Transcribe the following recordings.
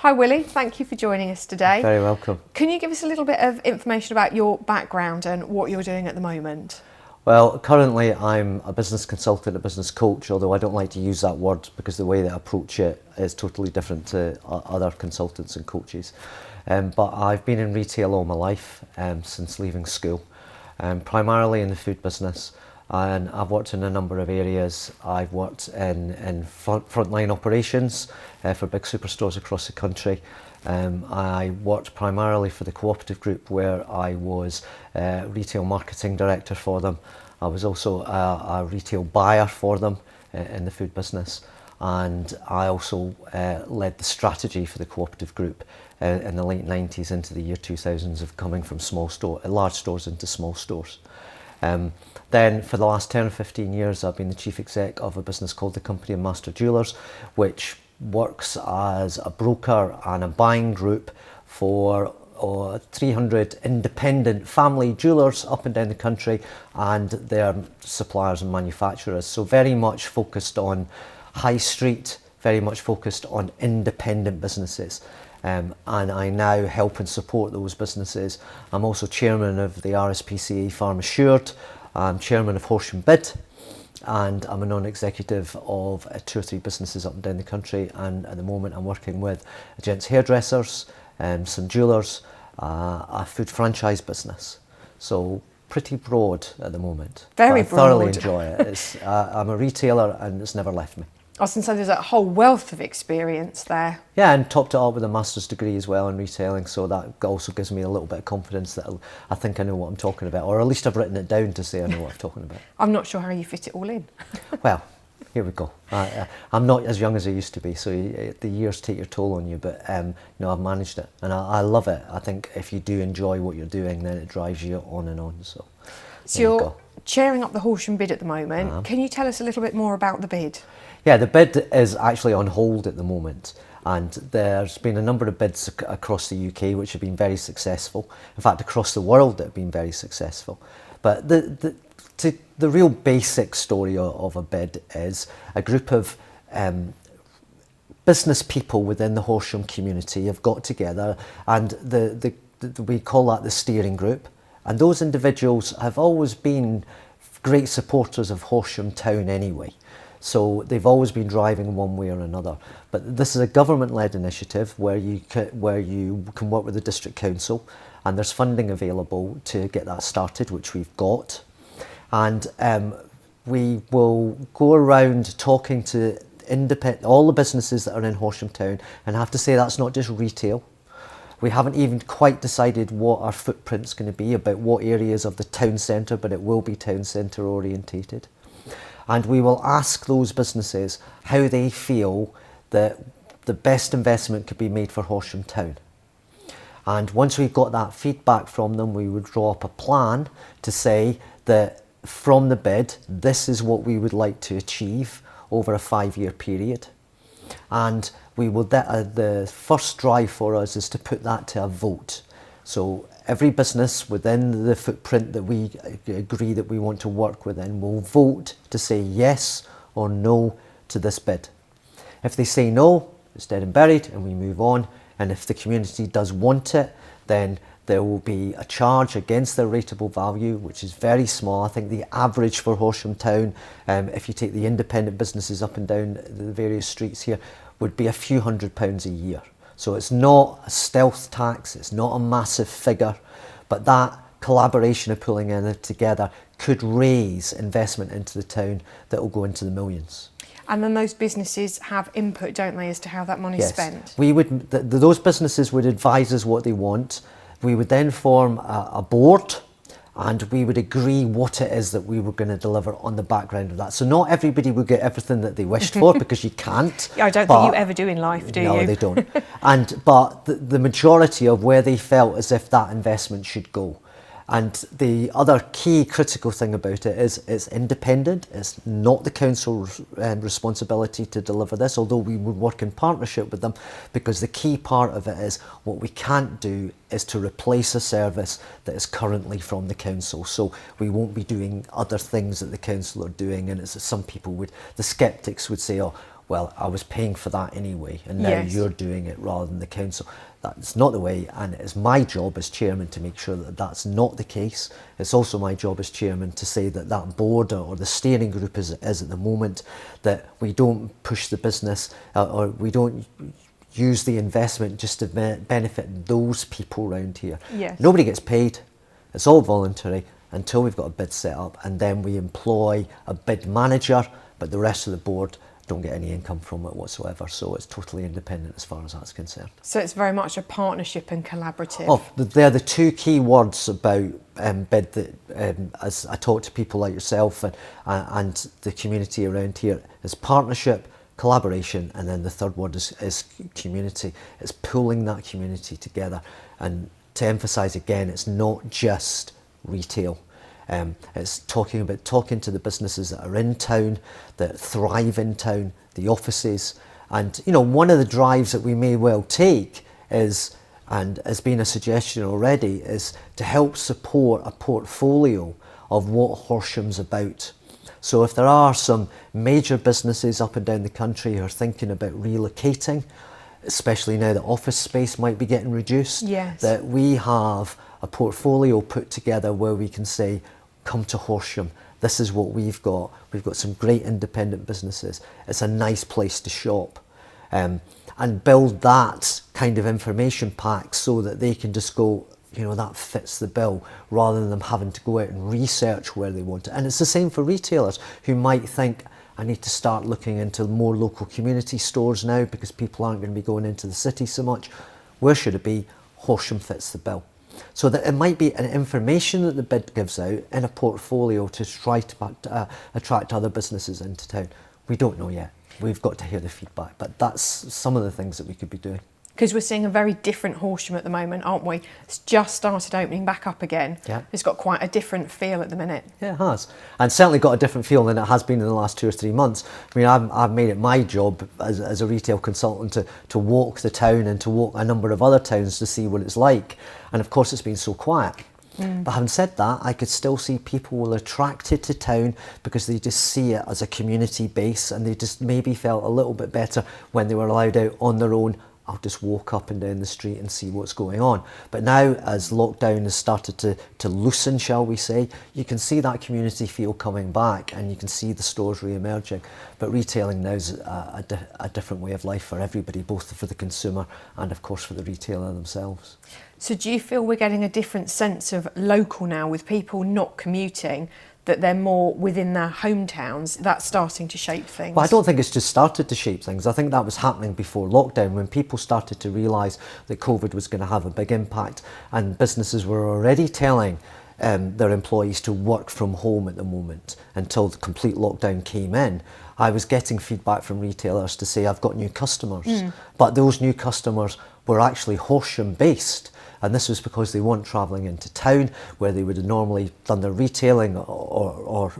Hi Willie, thank you for joining us today. Very welcome. Can you give us a little bit of information about your background and what you're doing at the moment? Well, currently I'm a business consultant, a business coach, although I don't like to use that word because the way that I approach it is totally different to other consultants and coaches. But I've been in retail all my life since leaving school, primarily in the food business. And I've worked in a number of areas. I've worked in frontline operations for big superstores across the country. I worked primarily for the cooperative group where I was retail marketing director for them. I was also a retail buyer for them in the food business, and I also led the strategy for the cooperative group in the late 90s into the year 2000s of coming from large stores into small stores. Then for the last 10 or 15 years I've been the chief exec of a business called the Company of Master Jewellers, which works as a broker and a buying group for 300 independent family jewellers up and down the country and their suppliers and manufacturers. So very much focused on high street, very much focused on independent businesses. And I now help and support those businesses. I'm also chairman of the RSPCA Farm Assured. I'm chairman of Horsham BID, and I'm a non-executive of 2 or 3 businesses up and down the country, and at the moment I'm working with gents hairdressers, some jewellers, a food franchise business. So pretty broad at the moment. Very but I thoroughly broad. enjoy it. I'm a retailer and it's never left me. I was going to say there's a whole wealth of experience there. Yeah, and topped it up with a master's degree as well in retailing, so that also gives me a little bit of confidence that I think I know what I'm talking about, or at least I've written it down to say I know what I'm talking about. I'm not sure how you fit it all in. Well, here we go. I'm not as young as I used to be, so the years take your toll on you, but I've managed it, and I love it. I think if you do enjoy what you're doing, then it drives you on and on. So you're chairing up the Horsham BID at the moment. Can you tell us a little bit more about the BID? Yeah, the bid is actually on hold at the moment, and there's been a number of bids across the UK which have been very successful. In fact, across the world that have been very successful. But the real basic story of a bid is a group of business people within the Horsham community have got together, and we call that the steering group. And those individuals have always been great supporters of Horsham Town anyway. So they've always been driving one way or another. But this is a government-led initiative where you can work with the district council, and there's funding available to get that started, which we've got. And we will go around talking to all the businesses that are in Horsham Town, and I have to say that's not just retail. We haven't even quite decided what our footprint's going to be, about what areas of the town centre, but it will be town centre orientated. And we will ask those businesses how they feel that the best investment could be made for Horsham Town. And once we've got that feedback from them, we would draw up a plan to say that from the bid, this is what we would like to achieve over a 5-year period. And we will, the first drive for us is to put that to a vote. So every business within the footprint that we agree that we want to work within will vote to say yes or no to this bid. If they say no, it's dead and buried and we move on. And if the community does want it, then there will be a charge against their rateable value, which is very small. I think the average for Horsham Town, if you take the independent businesses up and down the various streets here, would be a few £100s a year. So it's not a stealth tax, it's not a massive figure, but that collaboration of pulling it together could raise investment into the town that will go into the millions. And then those businesses have input, don't they, as to how that money's spent? We would, those businesses would advise us what they want. We would then form a board, and we would agree what it is that we were going to deliver on the background of that. So not everybody would get everything that they wished for, because you can't. Yeah, I don't think you ever do in life, do you? No, they don't. But the majority of where they felt as if that investment should go. And the other key critical thing about it is it's independent. It's not the council's responsibility to deliver this, although we would work in partnership with them, because the key part of it is what we can't do is to replace a service that is currently from the council. So we won't be doing other things that the council are doing. And it's some people would, the sceptics would say, oh, well, I was paying for that anyway, and now Yes. you're doing it rather than the council. That's not the way, and it's my job as chairman to make sure that that's not the case. It's also my job as chairman to say that that board or the steering group is at the moment, that we don't push the business or we don't use the investment just to benefit those people around here. Yes. Nobody gets paid. It's all voluntary until we've got a bid set up, and then we employ a bid manager, but the rest of the board don't get any income from it whatsoever. So it's totally independent as far as that's concerned. So it's very much a partnership and collaborative. Oh, they're the two key words about BID that, as I talk to people like yourself and the community around here, is partnership, collaboration, and then the third word is community. It's pulling that community together. And to emphasise again, it's not just retail. It's talking to the businesses that are in town, that thrive in town, the offices. And, you know, one of the drives that we may well take is, and has been a suggestion already, is to help support a portfolio of what Horsham's about. So if there are some major businesses up and down the country who are thinking about relocating, especially now that office space might be getting reduced, Yes. that we have a portfolio put together where we can say, come to Horsham, this is what we've got. We've got some great independent businesses. It's a nice place to shop. And build that kind of information pack so that they can just go, you know, that fits the bill, rather than them having to go out and research where they want it. And it's the same for retailers who might think, I need to start looking into more local community stores now because people aren't going to be going into the city so much. Where should it be? Horsham fits the bill. So that it might be an information that the BID gives out in a portfolio to try to attract other businesses into town. We don't know yet. We've got to hear the feedback, but that's some of the things that we could be doing. Because we're seeing a very different Horsham at the moment, aren't we? It's just started opening back up again. Yeah. It's got quite a different feel at the minute. Yeah, it has. And certainly got a different feel than it has been in the last 2 or 3 months. I mean, I've made it my job as a retail consultant to walk the town and to walk a number of other towns to see what it's like. And of course, it's been so quiet. But having said that, I could still see people were attracted to town because they just see it as a community base, and they just maybe felt a little bit better when they were allowed out on their own. I'll just walk up and down the street and see what's going on. But now, as lockdown has started to loosen, shall we say, you can see that community feel coming back, and you can see the stores re-emerging. But retailing now is a different way of life for everybody, both for the consumer and, of course, for the retailer themselves. So do you feel we're getting a different sense of local now, with people not commuting, that they're more within their hometowns? That's starting to shape things? Well, I don't think it's just started to shape things. I think that was happening before lockdown, when people started to realise that COVID was going to have a big impact, and businesses were already telling their employees to work from home at the moment until the complete lockdown came in. I was getting feedback from retailers to say, I've got new customers, but those new customers were actually Horsham based. And this was because they weren't travelling into town where they would have normally done their retailing, or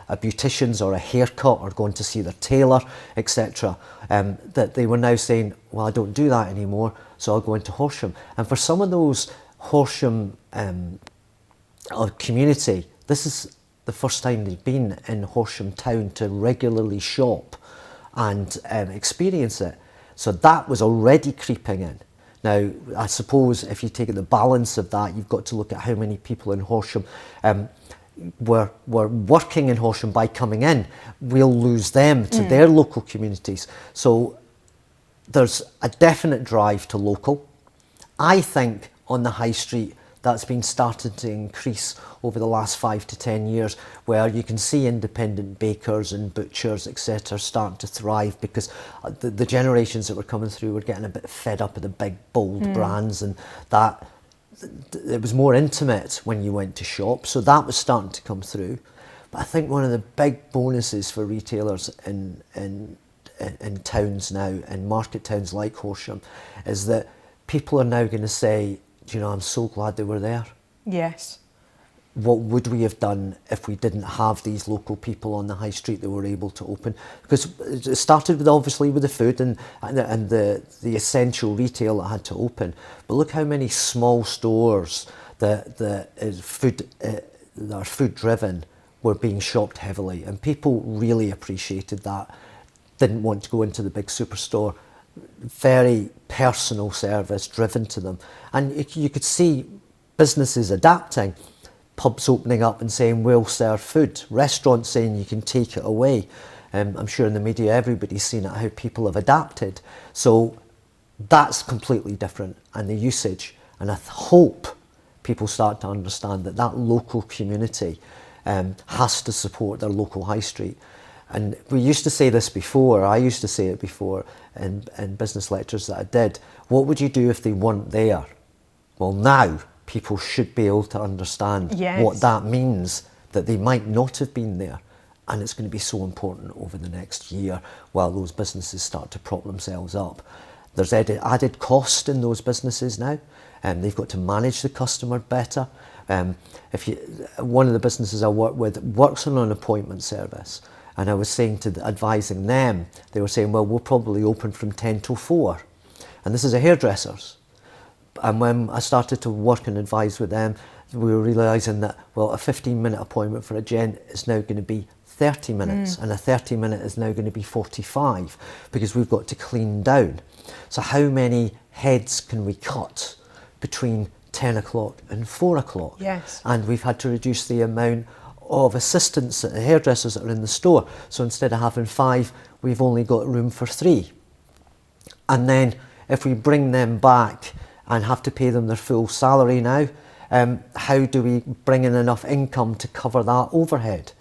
a beautician's or a haircut, or going to see their tailor, etc. That they were now saying, well, I don't do that anymore, so I'll go into Horsham. And for some of those Horsham community, this is the first time they've been in Horsham town to regularly shop and experience it. So that was already creeping in. Now, I suppose if you take the balance of that, you've got to look at how many people in Horsham were working in Horsham by coming in. We'll lose them to their local communities. So there's a definite drive to local. I think on the high street, that's been started to increase over the last 5 to 10 years, where you can see independent bakers and butchers, etc., starting to thrive, because the generations that were coming through were getting a bit fed up with the big, bold brands, and that it was more intimate when you went to shop. So that was starting to come through. But I think one of the big bonuses for retailers in towns now, in market towns like Horsham, is that people are now going to say, you know, I'm so glad they were there. Yes. What would we have done if we didn't have these local people on the high street that were able to open? Because it started with, obviously, with the food and the essential retail that had to open. But look how many small stores that are food driven were being shopped heavily, and people really appreciated that. didn't want to go into the big superstore. Very personal service driven to them. And you could see businesses adapting, pubs opening up and saying, we'll serve food, restaurants saying you can take it away. I'm sure in the media everybody's seen it, how people have adapted. So that's completely different, and the usage. And I hope people start to understand that that local community has to support their local high street. And we used to say this before, I used to say it before in business lectures that I did. What would you do if they weren't there? Well, now people should be able to understand what that means, that they might not have been there. And it's going to be so important over the next year while those businesses start to prop themselves up. There's added cost in those businesses now, and they've got to manage the customer better. One of the businesses I work with works on an appointment service, and I was saying advising them, they were saying, well, we'll probably open from 10 till 4. And this is a hairdresser's. And when I started to work and advise with them, we were realising that, well, a 15-minute appointment for a gent is now going to be 30 minutes, and a 30-minute is now going to be 45, because we've got to clean down. So how many heads can we cut between 10 o'clock and 4 o'clock? Yes. And we've had to reduce the amount of assistants, hairdressers that are in the store. So instead of having 5, we've only got room for 3. And then if we bring them back and have to pay them their full salary now, how do we bring in enough income to cover that overhead?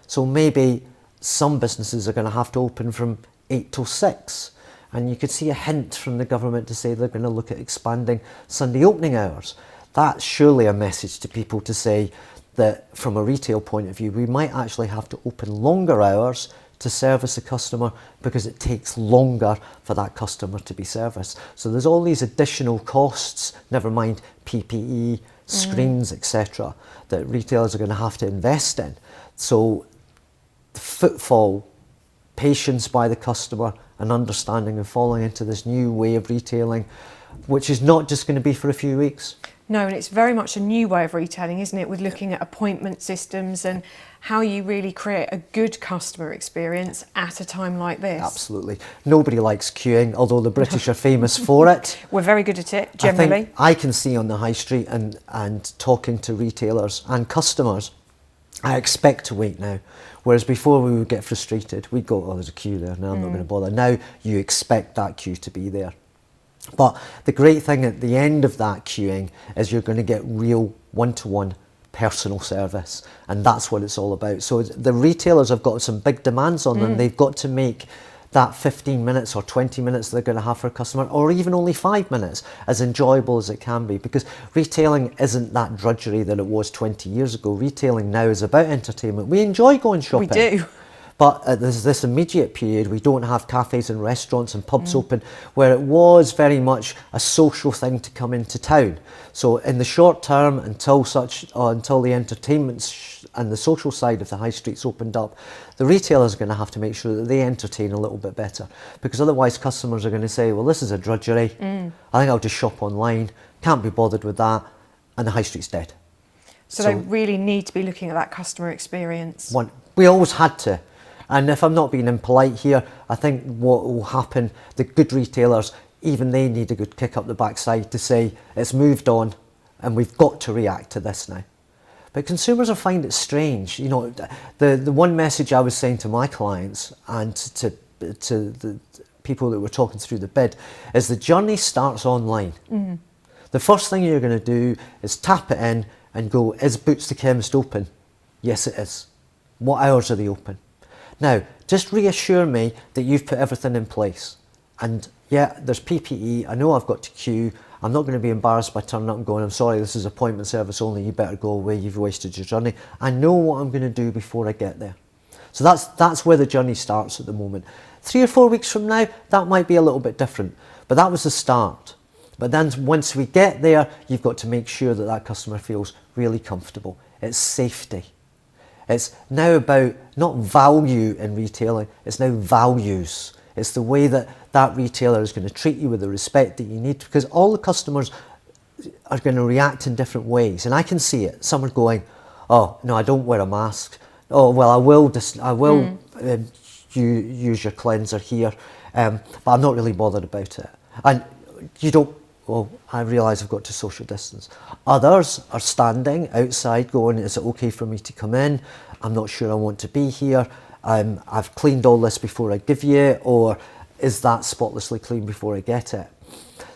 So maybe some businesses are going to have to open from 8 till 6. And you could see a hint from the government to say they're going to look at expanding Sunday opening hours. That's surely a message to people to say that from a retail point of view, we might actually have to open longer hours to service a customer, because it takes longer for that customer to be serviced. So there's all these additional costs, never mind PPE, screens, etc., that retailers are going to have to invest in. So the footfall, patience by the customer, and understanding and falling into this new way of retailing, which is not just going to be for a few weeks. No, and it's very much a new way of retailing, isn't it, with looking at appointment systems and how you really create a good customer experience at a time like this. Absolutely. Nobody likes queuing, although the British are famous for it. We're very good at it, generally. I can see on the high street and talking to retailers and customers, I expect to wait now. Whereas before we would get frustrated. We'd go, oh, there's a queue there, now I'm not going to bother. Now you expect that queue to be there. But the great thing at the end of that queuing is you're going to get real one-to-one personal service, and that's what it's all about. So the retailers have got some big demands on them. They've got to make that 15 minutes or 20 minutes they're going to have for a customer, or even only 5 minutes, as enjoyable as it can be, because retailing isn't that drudgery that it was 20 years ago. Retailing now is about entertainment. We enjoy going shopping. We do. But there's this immediate period, we don't have cafes and restaurants and pubs open, where it was very much a social thing to come into town. So in the short term, until the entertainment and the social side of the high streets opened up, the retailers are going to have to make sure that they entertain a little bit better, because otherwise customers are going to say, well, this is a drudgery. I think I'll just shop online, can't be bothered with that, and the high street's dead. So they really need to be looking at that customer experience. We always had to. And if I'm not being impolite here, I think what will happen, the good retailers, even they need a good kick up the backside to say it's moved on and we've got to react to this now. But consumers will find it strange. You know, the one message I was saying to my clients and to the people that were talking through the bid is the journey starts online. The first thing you're going to do is tap it in and go, is Boots the Chemist open? Yes, it is. What hours are they open? Now, just reassure me that you've put everything in place. And yeah, there's PPE, I know I've got to queue, I'm not going to be embarrassed by turning up and going, I'm sorry, this is appointment service only, you better go away, you've wasted your journey. I know what I'm going to do before I get there. So that's where the journey starts at the moment. 3 or 4 weeks from now, that might be a little bit different, but that was the start. But then once we get there, you've got to make sure that that customer feels really comfortable. It's safety. It's now about not value in retailing, it's now values. It's the way that that retailer is going to treat you with the respect that you need, because all the customers are going to react in different ways. And I can see it. Some are going, oh, no, I don't wear a mask. Oh, well, I will use your cleanser here, but I'm not really bothered about it. And you don't, well, I realise I've got to social distance. Others are standing outside going, is it okay for me to come in? I'm not sure I want to be here. I've cleaned all this before I give you, or is that spotlessly clean before I get it?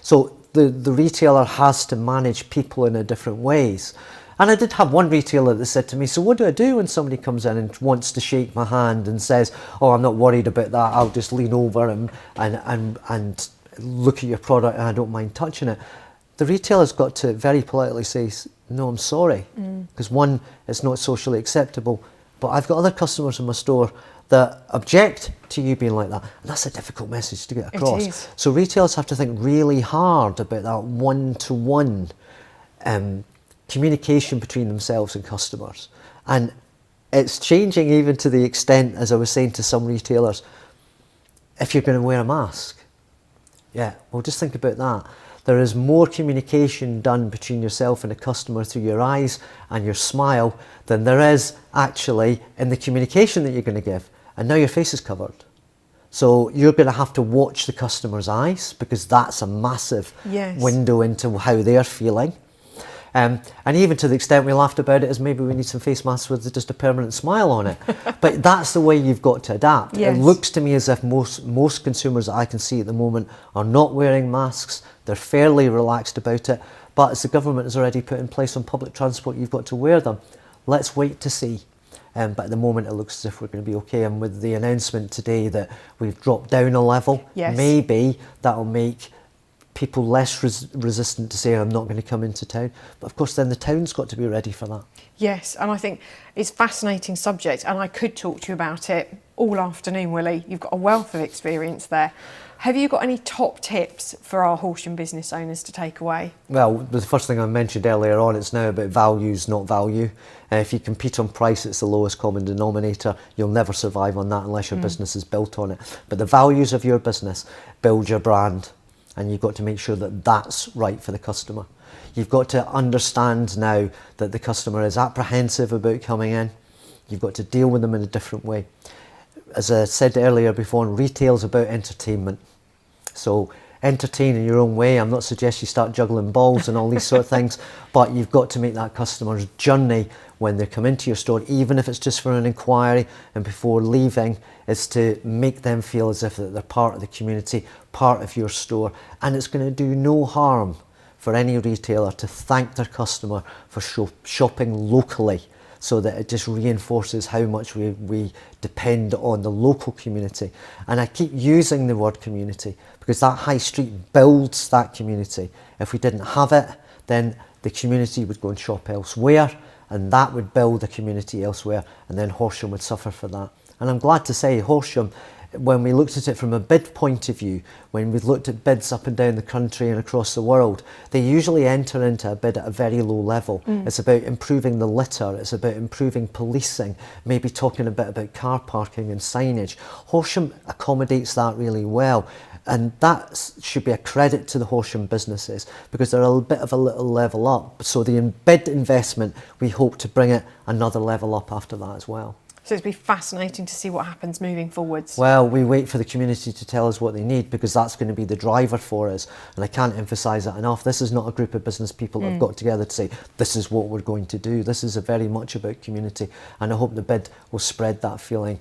So the retailer has to manage people in a different ways. And I did have one retailer that said to me, so what do I do when somebody comes in and wants to shake my hand and says, oh, I'm not worried about that, I'll just lean over and look at your product and I don't mind touching it. The retailer's got to very politely say, no, I'm sorry, because one, it's not socially acceptable, but I've got other customers in my store that object to you being like that, and that's a difficult message to get across. It is. So retailers have to think really hard about that one-to-one communication between themselves and customers. And it's changing even to the extent, as I was saying to some retailers, if you're going to wear a mask, yeah, well, just think about that. There is more communication done between yourself and a customer through your eyes and your smile than there is actually in the communication that you're going to give. And now your face is covered. So you're going to have to watch the customer's eyes, because that's a massive window into how they're feeling. And even to the extent we laughed about it, is maybe we need some face masks with just a permanent smile on it. But that's the way you've got to adapt. Yes. It looks to me as if most consumers that I can see at the moment are not wearing masks. They're fairly relaxed about it. But as the government has already put in place on public transport, you've got to wear them. Let's wait to see. But at the moment, it looks as if we're going to be okay. And with the announcement today that we've dropped down a level, maybe that'll make people less resistant to say, I'm not going to come into town. But of course, then the town's got to be ready for that. Yes, and I think it's a fascinating subject, and I could talk to you about it all afternoon, Willie. You've got a wealth of experience there. Have you got any top tips for our Horsham business owners to take away? Well, the first thing I mentioned earlier on, it's now about values, not value. If you compete on price, it's the lowest common denominator. You'll never survive on that unless your business is built on it. But the values of your business build your brand, and you've got to make sure that that's right for the customer. You've got to understand now that the customer is apprehensive about coming in. You've got to deal with them in a different way. As I said earlier before, retail's about entertainment. So entertain in your own way. I'm not suggesting you start juggling balls and all these sort of things, but you've got to make that customer's journey when they come into your store, even if it's just for an inquiry and before leaving, is to make them feel as if they're part of the community, part of your store. And it's going to do no harm for any retailer to thank their customer for shopping locally, so that it just reinforces how much we depend on the local community. And I keep using the word community because that high street builds that community. If we didn't have it, then the community would go and shop elsewhere, and that would build a community elsewhere, and then Horsham would suffer for that. And I'm glad to say Horsham, when we looked at it from a bid point of view, when we looked at bids up and down the country and across the world, they usually enter into a bid at a very low level. It's about improving the litter, it's about improving policing, maybe talking a bit about car parking and signage. Horsham accommodates that really well. And that should be a credit to the Horsham businesses, because they're a bit of a little level up. So the bid investment, we hope to bring it another level up after that as well. So it'll be fascinating to see what happens moving forwards. Well, we wait for the community to tell us what they need, because that's going to be the driver for us. And I can't emphasise that enough. This is not a group of business people that have got together to say, this is what we're going to do. This is very much about community. And I hope the bid will spread that feeling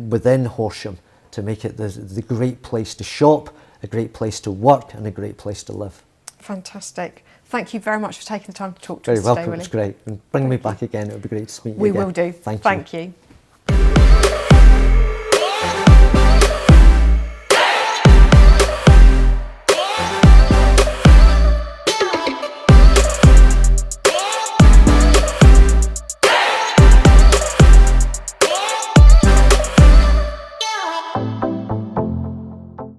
within Horsham to make it the great place to shop, a great place to work, and a great place to live. Fantastic. Thank you very much for taking the time to talk to us today, Willie. Very welcome, it's great. And bring me back again, it would be great to meet you again. We will do. Thank you.